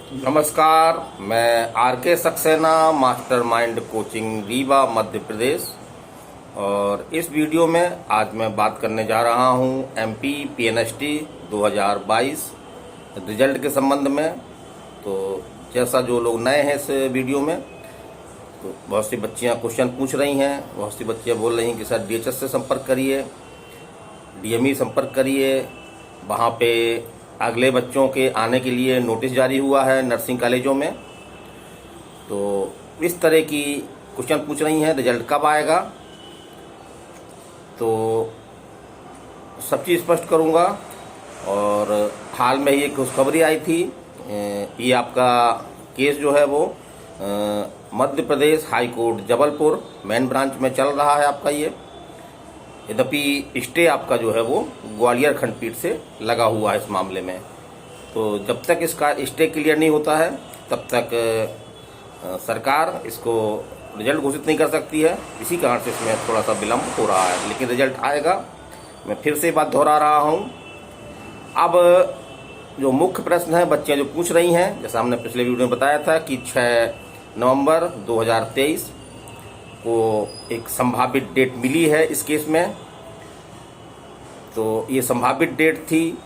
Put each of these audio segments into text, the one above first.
नमस्कार, मैं आर के सक्सेना, मास्टरमाइंड कोचिंग रीवा मध्य प्रदेश। और इस वीडियो में आज मैं बात करने जा रहा हूं एमपी पीएनएसटी 2022 रिजल्ट के संबंध में। तो जैसा जो लोग नए हैं इस वीडियो में, तो बहुत सी बच्चियां क्वेश्चन पूछ रही हैं, बहुत सी बच्चियां बोल रही हैं कि सर डीएचएस से संपर्क करिए, डीएमई संपर्क करिए, वहाँ पे अगले बच्चों के आने के लिए नोटिस जारी हुआ है नर्सिंग कॉलेजों में। तो इस तरह की क्वेश्चन पूछ रही हैं, रिजल्ट कब आएगा। तो सब चीज़ स्पष्ट करूंगा। और हाल में ही एक खुशखबरी आई थी, ये आपका केस जो है वो Madhya Pradesh high court Jabalpur main branch में चल रहा है आपका ये। यद्यपि स्टे आपका जो है वो ग्वालियर खंडपीठ से लगा हुआ है इस मामले में। तो जब तक इसका स्टे क्लियर नहीं होता है तब तक सरकार इसको रिजल्ट घोषित नहीं कर सकती है। इसी कारण से इसमें थोड़ा सा विलम्ब हो रहा है, लेकिन रिजल्ट आएगा। मैं फिर से बात दोहरा रहा हूँ। अब जो मुख्य प्रश्न है बच्चियाँ जो पूछ रही हैं, जैसा हमने पिछले वीडियो में बताया था कि 6 नवंबर 2023 को एक संभावित डेट मिली है इस केस में। तो ये संभावित डेट थी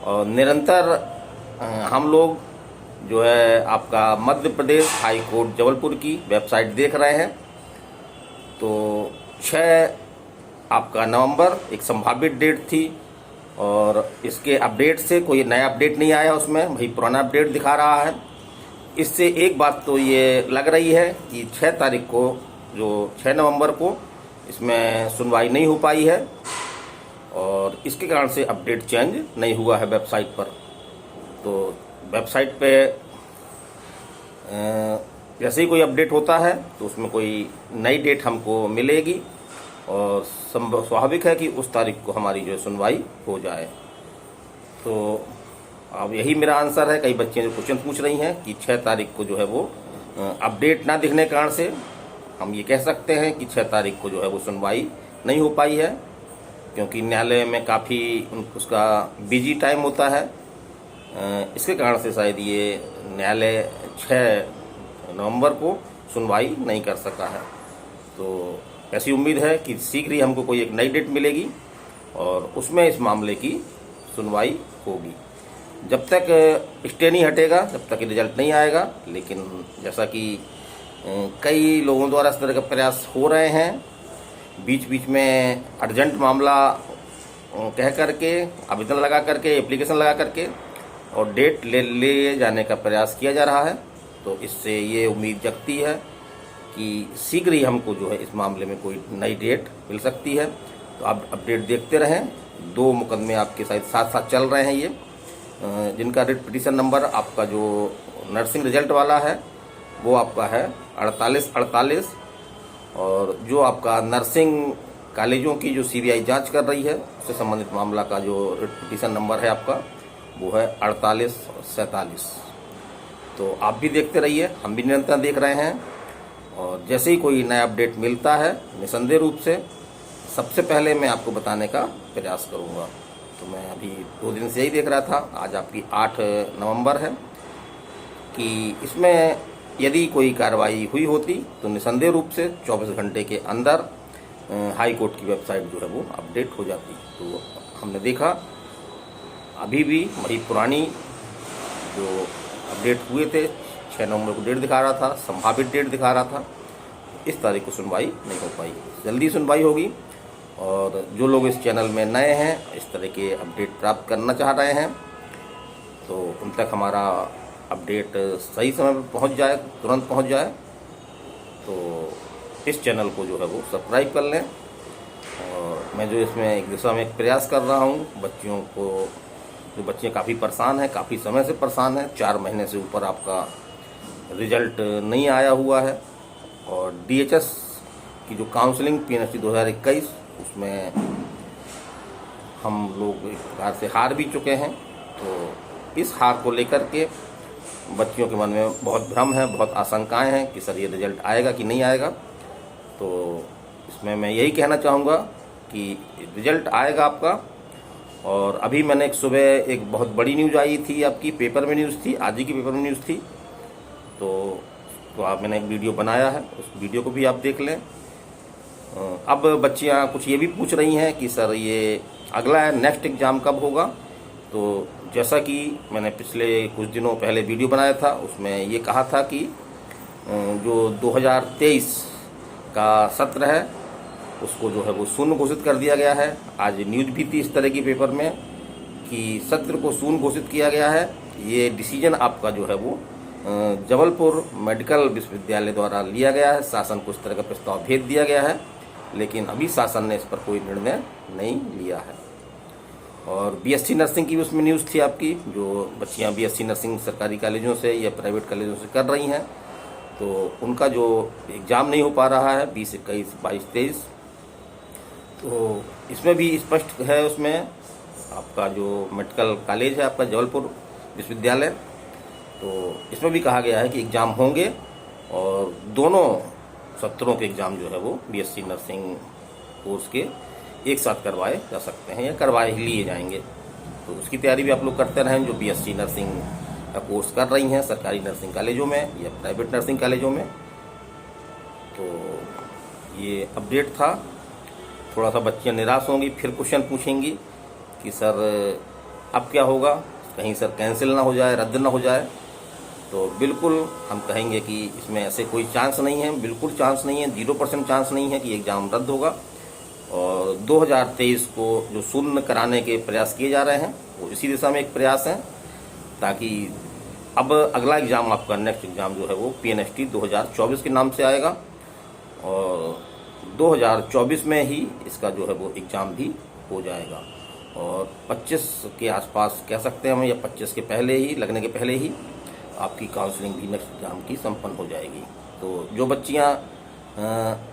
और निरंतर हम लोग जो है आपका मध्य प्रदेश हाई कोर्ट जबलपुर की वेबसाइट देख रहे हैं। तो 6 आपका नवंबर एक संभावित डेट थी और इसके अपडेट से कोई नया अपडेट नहीं आया, उसमें वही पुराना अपडेट दिखा रहा है। इससे एक बात तो ये लग रही है कि 6 तारीख को, जो 6 नवंबर को, इसमें सुनवाई नहीं हो पाई है और इसके कारण से अपडेट चेंज नहीं हुआ है वेबसाइट पर। तो वेबसाइट पे जैसे ही कोई अपडेट होता है तो उसमें कोई नई डेट हमको मिलेगी और स्वाभाविक है कि उस तारीख को हमारी जो सुनवाई हो जाए। तो अब यही मेरा आंसर है। कई बच्चे जो क्वेश्चन पूछ रही हैं कि 6 तारीख को जो है वो अपडेट ना दिखने के कारण से हम ये कह सकते हैं कि 6 तारीख को जो है वो सुनवाई नहीं हो पाई है, क्योंकि न्यायालय में काफ़ी उसका बिजी टाइम होता है। इसके कारण से शायद ये न्यायालय 6 नवंबर को सुनवाई नहीं कर सका है। तो ऐसी उम्मीद है कि शीघ्र ही हमको कोई एक नई डेट मिलेगी और उसमें इस मामले की सुनवाई होगी। जब तक स्टे नहीं हटेगा तब तक रिजल्ट नहीं आएगा। लेकिन जैसा कि कई लोगों द्वारा इस तरह के प्रयास हो रहे हैं, बीच बीच में अर्जेंट मामला कह करके, आवेदन लगा करके, एप्लीकेशन लगा करके और डेट ले जाने का प्रयास किया जा रहा है। तो इससे ये उम्मीद जगती है कि शीघ्र ही हमको जो है इस मामले में कोई नई डेट मिल सकती है। तो आप अपडेट देखते रहें। 2 मुकदमे आपके साथ साथ चल रहे हैं ये, जिनका रिट पिटीशन नंबर आपका जो नर्सिंग रिजल्ट वाला है वो आपका है 4848, और जो आपका नर्सिंग कॉलेजों की जो सीबीआई जांच कर रही है उससे संबंधित मामला का जो रिट पिटीशन नंबर है आपका वो है 4847। तो आप भी देखते रहिए, हम भी निरंतर देख रहे हैं। और जैसे ही कोई नया अपडेट मिलता है निसंदेह रूप से सबसे पहले मैं आपको बताने का प्रयास करूँगा। तो मैं अभी 2 दिन से यही देख रहा था, आज आपकी 8 नवंबर है, कि इसमें यदि कोई कार्रवाई हुई होती तो निसंदेह रूप से 24 घंटे के अंदर हाई कोर्ट की वेबसाइट जो है वो अपडेट हो जाती। तो हमने देखा अभी भी वही पुरानी जो अपडेट हुए थे, 6 नवंबर को डेट दिखा रहा था, संभावित डेट दिखा रहा था। इस तारीख को सुनवाई नहीं हो पाई, जल्दी सुनवाई होगी। और जो लोग इस चैनल में नए हैं, इस तरह के अपडेट प्राप्त करना चाह रहे हैं, तो उन तक हमारा अपडेट सही समय पर पहुंच जाए, तुरंत पहुंच जाए, तो इस चैनल को जो है वो सब्सक्राइब कर लें। और मैं जो इसमें एक दिशा में एक प्रयास कर रहा हूं, बच्चियों को, जो बच्चियाँ काफ़ी परेशान हैं, काफ़ी समय से परेशान हैं, 4 महीने से ऊपर आपका रिजल्ट नहीं आया हुआ है। और डीएचएस की जो काउंसलिंग पीएनएसटी 2021, उसमें हम लोग एक प्रकार से हार भी चुके हैं। तो इस हार को लेकर के बच्चियों के मन में बहुत भ्रम है, बहुत आशंकाएं हैं कि सर ये रिजल्ट आएगा कि नहीं आएगा। तो इसमें मैं यही कहना चाहूँगा कि रिजल्ट आएगा आपका, और अभी मैंने एक सुबह एक बहुत बड़ी न्यूज़ आई थी, आपकी पेपर में न्यूज़ थी, आज ही की पेपर में न्यूज़ थी, तो आप मैंने एक वीडियो बनाया है, उस वीडियो को भी आप देख लें। अब बच्चियां कुछ ये भी पूछ रही हैं कि सर ये अगला नेक्स्ट एग्ज़ाम कब होगा। तो जैसा कि मैंने पिछले कुछ दिनों पहले वीडियो बनाया था, उसमें ये कहा था कि जो 2023 का सत्र है उसको जो है वो शून्य घोषित कर दिया गया है। आज न्यूज़ भी थी इस तरह की पेपर में कि सत्र को शून्य घोषित किया गया है। ये डिसीजन आपका जो है वो जबलपुर मेडिकल विश्वविद्यालय द्वारा लिया गया है। शासन को इस तरह का प्रस्ताव भेज दिया गया है, लेकिन अभी शासन ने इस पर कोई निर्णय नहीं लिया है। और बीएससी नर्सिंग की भी उसमें न्यूज़ थी आपकी, जो बच्चियां बीएससी नर्सिंग सरकारी कॉलेजों से या प्राइवेट कॉलेजों से कर रही हैं, तो उनका जो एग्ज़ाम नहीं हो पा रहा है 20, 21, 22, 23। तो इसमें भी स्पष्ट है, उसमें आपका जो मेडिकल कॉलेज है आपका जबलपुर विश्वविद्यालय, तो इसमें भी कहा गया है कि एग्ज़ाम होंगे और दोनों सत्रों के एग्ज़ाम जो है वो बीएससी नर्सिंग कोर्स के एक साथ करवाए जा सकते हैं या करवाए ही लिए जाएंगे। तो उसकी तैयारी भी आप लोग करते रहें, जो बीएससी नर्सिंग का कोर्स कर रही हैं सरकारी नर्सिंग कॉलेजों में या प्राइवेट नर्सिंग कॉलेजों में। तो ये अपडेट था। थोड़ा सा बच्चियाँ निराश होंगी, फिर क्वेश्चन पूछेंगी कि सर अब क्या होगा, कहीं सर कैंसिल ना हो जाए, रद्द ना हो जाए। तो बिल्कुल हम कहेंगे कि इसमें ऐसे कोई चांस नहीं है, बिल्कुल चांस नहीं है, 0% चांस नहीं है कि एग्ज़ाम रद्द होगा। और 2023 को जो शून्य कराने के प्रयास किए जा रहे हैं वो इसी दिशा में एक प्रयास है, ताकि अब अगला एग्ज़ाम आपका नेक्स्ट एग्ज़ाम जो है वो पीएनएसटी 2024 के नाम से आएगा और 2024 में ही इसका जो है वो एग्ज़ाम भी हो जाएगा। और 25 के आसपास कह सकते हैं हम, या 25 के पहले ही, लगने के पहले ही आपकी काउंसलिंग भी नेक्स्ट एग्ज़ाम की संपन्न हो जाएगी। तो जो बच्चियां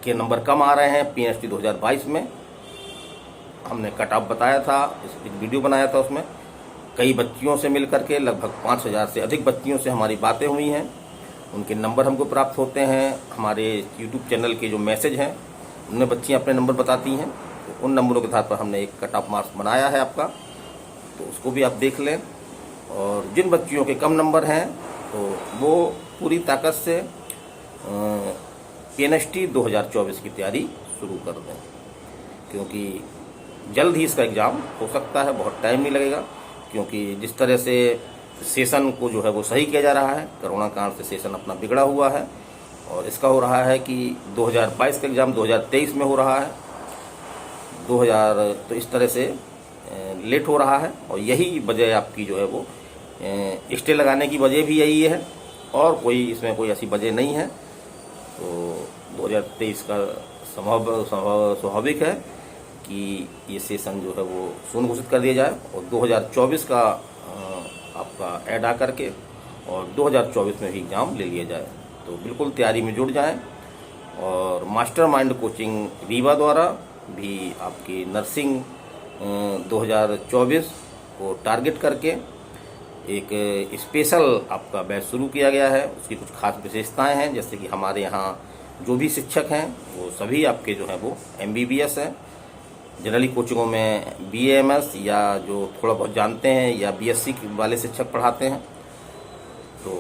के नंबर कम आ रहे हैं पीएनएसटी 2022 में, हमने कट ऑफ बताया था, एक वीडियो बनाया था, उसमें कई बच्चियों से मिल करके लगभग 5000 से अधिक बच्चियों से हमारी बातें हुई हैं। उनके नंबर हमको प्राप्त होते हैं, हमारे यूट्यूब चैनल के जो मैसेज हैं उनमें बच्चियां अपने नंबर बताती हैं। तो उन नंबरों के आधार पर हमने एक कट ऑफ मार्क्स बनाया है आपका, तो उसको भी आप देख लें। और जिन बच्चियों के कम नंबर हैं तो वो पूरी ताकत से पीएनएसटी 2024 की तैयारी शुरू कर दें, क्योंकि जल्द ही इसका एग्ज़ाम हो सकता है, बहुत टाइम नहीं लगेगा। क्योंकि जिस तरह से सेशन को जो है वो सही किया जा रहा है, कोरोना काल से सेशन अपना बिगड़ा हुआ है और इसका हो रहा है कि 2022 का एग्ज़ाम 2023 में हो रहा है, 2000 तो इस तरह से लेट हो रहा है। और यही वजह आपकी जो है वो स्टे लगाने की वजह भी यही है, और कोई इसमें कोई ऐसी वजह नहीं है। तो 2023 का स्वाभाविक है कि ये सेशन जो है वो शून्य घोषित कर दिया जाए और 2024 का आपका ऐड आ करके और 2024 में भी एग्ज़ाम ले लिया जाए। तो बिल्कुल तैयारी में जुट जाएं। और मास्टरमाइंड कोचिंग रीवा द्वारा भी आपकी नर्सिंग 2024 को टारगेट करके एक स्पेशल आपका बैच शुरू किया गया है। उसकी कुछ खास विशेषताएं हैं, जैसे कि हमारे यहाँ जो भी शिक्षक हैं वो सभी आपके जो हैं वो MBBS हैं। जनरली कोचिंगों में BAMS या जो थोड़ा बहुत जानते हैं या BSc वाले शिक्षक पढ़ाते हैं। तो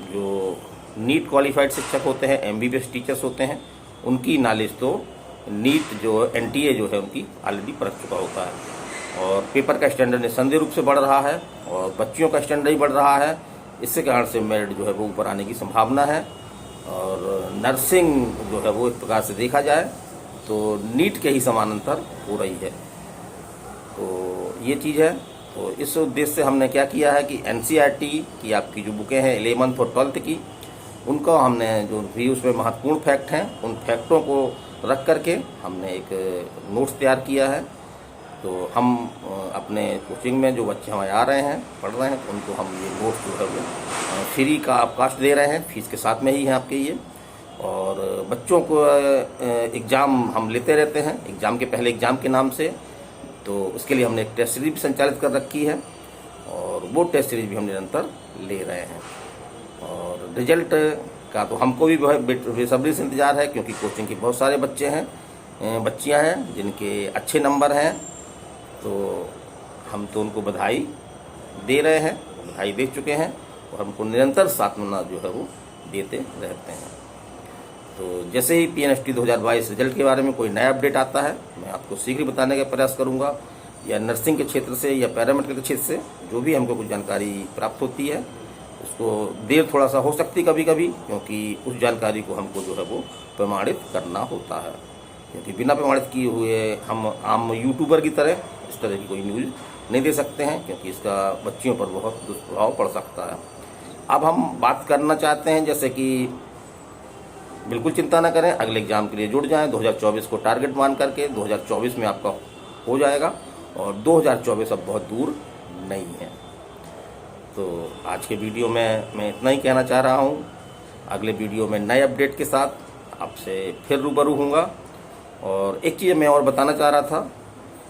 जो नीट क्वालिफाइड शिक्षक होते हैं, MBBS टीचर्स होते हैं, उनकी नॉलेज तो नीट जो NTA जो है उनकी ऑलरेडी परख चुका होता है। और पेपर का स्टैंडर्ड निस्संदेह रूप से बढ़ रहा है और बच्चियों का स्टैंडर्ड भी बढ़ रहा है। इसके कारण से मेरिट जो है वो ऊपर आने की संभावना है। और नर्सिंग जो है वो एक प्रकार से देखा जाए तो नीट के ही समानांतर हो रही है। तो ये चीज़ है। तो इस उद्देश्य से हमने क्या किया है कि NCERT की आपकी जो बुकें हैं 11th और 12th की, उनको हमने जो भी उसमें महत्वपूर्ण फैक्ट हैं उन फैक्टों को रख करके हमने एक नोट्स तैयार किया है। तो हम अपने कोचिंग में जो बच्चे हमारे आ रहे हैं, पढ़ रहे हैं, तो उनको हम ये नोट्स जो है वो फ्री का कास्ट दे रहे हैं, फीस के साथ में ही है आपके ये। और बच्चों को एग्ज़ाम हम लेते रहते हैं, एग्ज़ाम के पहले एग्ज़ाम के नाम से। तो उसके लिए हमने एक टेस्ट सीरीज भी संचालित कर रखी है और वो टेस्ट सीरीज भी हम निरंतर ले रहे हैं। और रिजल्ट का तो हमको भी बेसब्री से इंतज़ार है, क्योंकि कोचिंग के बहुत सारे बच्चे हैं, बच्चियां हैं जिनके अच्छे नंबर हैं। तो हम तो उनको बधाई दे रहे हैं, बधाई दे चुके हैं और हमको निरंतर सांत्वना जो है वो देते रहते हैं। तो जैसे ही PNST 2022 रिजल्ट के बारे में कोई नया अपडेट आता है मैं आपको शीघ्र बताने का प्रयास करूंगा, या नर्सिंग के क्षेत्र से या पैरामेडिकल के क्षेत्र से जो भी हमको कुछ जानकारी प्राप्त होती है उसको देर थोड़ा सा हो सकती कभी कभी, क्योंकि उस जानकारी को हमको जो है वो प्रमाणित करना होता है, क्योंकि बिना प्रमाणित किए हुए हम आम यूट्यूबर की तरह इस तरह की कोई न्यूज़ नहीं दे सकते हैं, क्योंकि इसका बच्चियों पर बहुत दुष्प्रभाव पड़ सकता है। अब हम बात करना चाहते हैं, जैसे कि बिल्कुल चिंता ना करें, अगले एग्जाम के लिए जुड़ जाएं। 2024 को टारगेट मान करके 2024 में आपका हो जाएगा और 2024 अब बहुत दूर नहीं है। तो आज के वीडियो में मैं इतना ही कहना चाह रहा हूँ। अगले वीडियो में नए अपडेट के साथ आपसे फिर रूबरू हूँगा। और एक चीज़ मैं और बताना चाह रहा था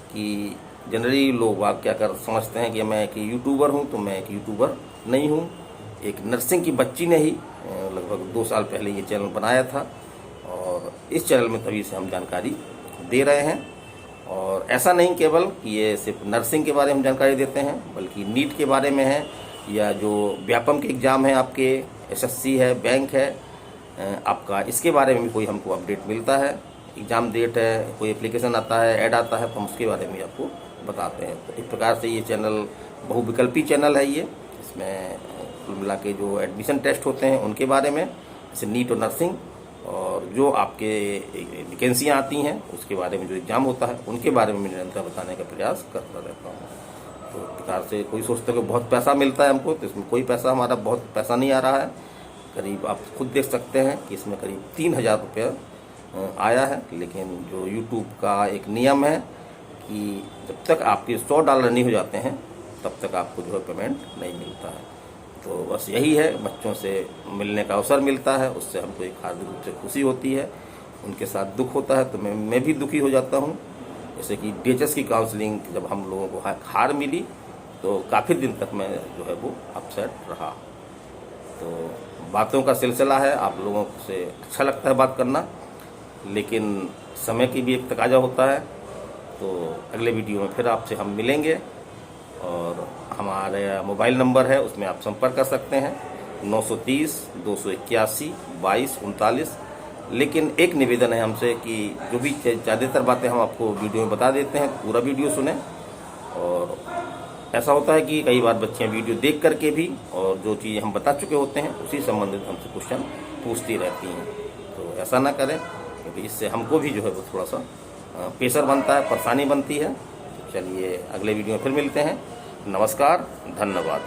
कि जनरली लोग क्या कर समझते हैं कि मैं एक यूट्यूबर हूँ, तो मैं एक यूट्यूबर नहीं हूँ। एक नर्सिंग की बच्ची ने ही लगभग 2 साल पहले ये चैनल बनाया था और इस चैनल में तभी से हम जानकारी दे रहे हैं। और ऐसा नहीं केवल कि ये सिर्फ नर्सिंग के बारे में जानकारी देते हैं, बल्कि नीट के बारे में है, या जो व्यापम के एग्ज़ाम है आपके, SSC है, बैंक है आपका, इसके बारे में भी कोई हमको अपडेट मिलता है, एग्ज़ाम डेट है, कोई एप्लीकेशन आता है, ऐड आता है, तो हम उसके बारे में आपको बताते हैं। तो एक प्रकार से ये चैनल बहुविकल्पी चैनल है। ये इसमें कुल मिला के जो एडमिशन टेस्ट होते हैं उनके बारे में, जैसे नीट और नर्सिंग, और जो आपके वैकेंसियाँ आती हैं उसके बारे में, जो एग्ज़ाम होता है उनके बारे में निरंतर बताने का प्रयास करता रहता हूँ। तो इस प्रकार से कोई सोचता है कि बहुत पैसा मिलता है हमको, तो इसमें कोई पैसा, हमारा बहुत पैसा नहीं आ रहा है। करीब आप खुद देख सकते हैं कि इसमें करीब 3000 रुपये आया है। लेकिन जो यूट्यूब का एक नियम है कि जब तक आपके $100 नहीं हो जाते हैं तब तक आपको जो है पेमेंट नहीं मिलता है। तो बस यही है, बच्चों से मिलने का अवसर मिलता है, उससे हमको एक हार्दिक रूप से खुशी होती है। उनके साथ दुख होता है तो मैं भी दुखी हो जाता हूँ। जैसे कि DHS की काउंसलिंग जब हम लोगों को हार मिली तो काफ़ी दिन तक मैं जो है वो अपसेट रहा। तो बातों का सिलसिला है, आप लोगों से अच्छा लगता है बात करना, लेकिन समय की भी एक तकाजा होता है। तो अगले वीडियो में फिर आपसे हम मिलेंगे और हमारे मोबाइल नंबर है उसमें आप संपर्क कर सकते हैं 930 281 22 39। लेकिन एक निवेदन है हमसे कि जो भी ज़्यादातर बातें हम आपको वीडियो में बता देते हैं, पूरा वीडियो सुने। और ऐसा होता है कि कई बार बच्चियां वीडियो देख करके भी और जो चीज़ हम बता चुके होते हैं उसी संबंधित हमसे क्वेश्चन पूछती रहती हैं। तो ऐसा ना करें, क्योंकि इससे हमको भी जो है वो थोड़ा सा प्रेशर बनता है, परेशानी बनती है। चलिए अगले वीडियो में फिर मिलते हैं। नमस्कार, धन्यवाद।